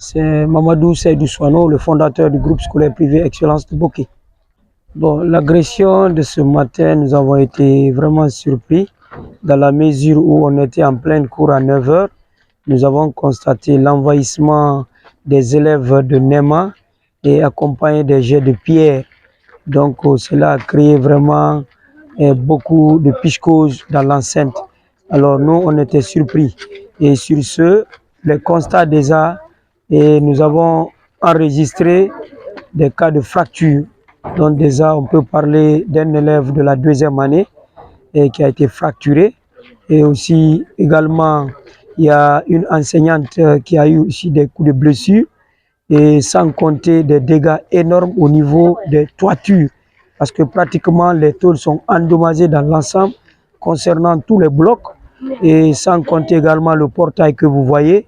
C'est Mamadou Seydou Souano, le fondateur du groupe scolaire privé Excellence de Boké. Bon, l'agression de ce matin, nous avons été vraiment surpris dans la mesure où on était en pleine cour à 9 h. Nous avons constaté l'envahissement des élèves de Nema et accompagné des jets de pierre. Donc cela a créé vraiment beaucoup de piscose dans l'enceinte. Alors nous, on était surpris. Et sur ce, les constats déjà, et nous avons enregistré des cas de fracture. Donc déjà, on peut parler d'un élève de la 2e année qui a été fracturé. Et aussi, également, il y a une enseignante qui a eu aussi des coups de blessure. Et sans compter des dégâts énormes au niveau des toitures. Parce que pratiquement les tôles sont endommagées dans l'ensemble concernant tous les blocs. Et sans compter également le portail que vous voyez.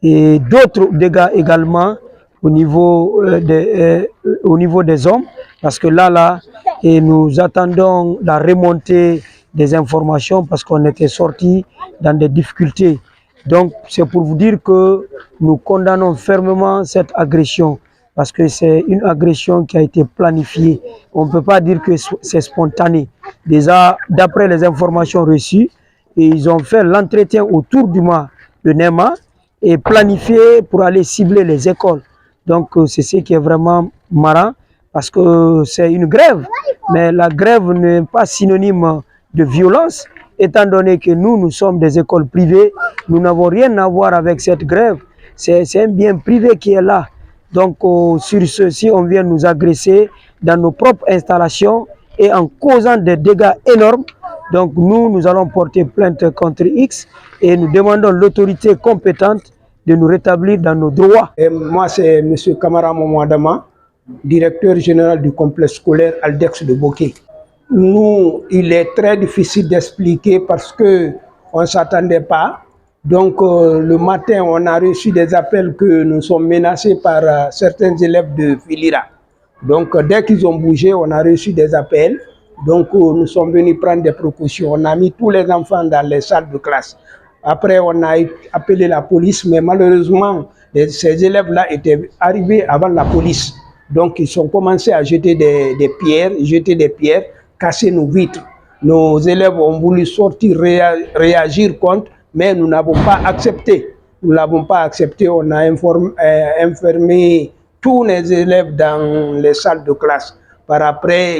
Et d'autres dégâts également au niveau des hommes, parce que là, et nous attendons la remontée des informations parce qu'on était sortis dans des difficultés. Donc c'est pour vous dire que nous condamnons fermement cette agression, parce que c'est une agression qui a été planifiée. On ne peut pas dire que c'est spontané. Déjà, d'après les informations reçues, et ils ont fait l'entretien autour du mois de Nema, et planifié pour aller cibler les écoles. Donc c'est ce qui est vraiment marrant, parce que c'est une grève, mais la grève n'est pas synonyme de violence, étant donné que nous sommes des écoles privées, nous n'avons rien à voir avec cette grève, c'est un bien privé qui est là. Donc sur ceci, on vient nous agresser dans nos propres installations et en causant des dégâts énormes. Donc nous allons porter plainte contre X et nous demandons l'autorité compétente de nous rétablir dans nos droits. Et moi, c'est M. Kamara Momouadama, directeur général du complexe scolaire Aldex de Boké. Nous, il est très difficile d'expliquer parce qu'on ne s'attendait pas. Donc le matin, on a reçu des appels que nous sommes menacés par certains élèves de Filira. Donc dès qu'ils ont bougé, on a reçu des appels. Donc nous sommes venus prendre des précautions. On a mis tous les enfants dans les salles de classe. Après, on a appelé la police, mais malheureusement, ces élèves-là étaient arrivés avant la police. Donc ils ont commencé à jeter des pierres, casser nos vitres. Nos élèves ont voulu sortir, réagir contre, mais nous n'avons pas accepté. Nous n'avons pas accepté. On a enfermé tous les élèves dans les salles de classe. Par après,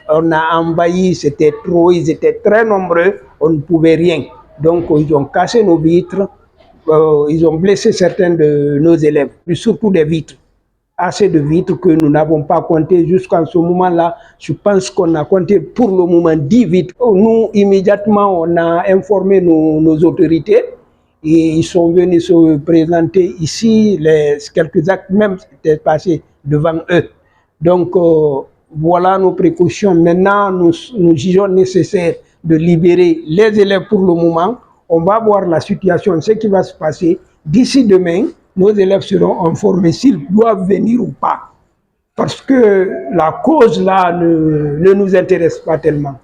on a envahi, c'était trop, ils étaient très nombreux, on ne pouvait rien. Donc, ils ont cassé nos vitres, ils ont blessé certains de nos élèves, surtout des vitres. Assez de vitres que nous n'avons pas compté jusqu'à ce moment-là. Je pense qu'on a compté pour le moment 10 vitres. Nous, immédiatement, on a informé nos autorités et ils sont venus se présenter ici. Quelques actes même étaient passés devant eux. Donc, voilà nos précautions. Maintenant, nous jugeons nécessaire de libérer les élèves pour le moment. On va voir la situation, ce qui va se passer. D'ici demain, nos élèves seront informés s'ils doivent venir ou pas. Parce que la cause là ne nous intéresse pas tellement.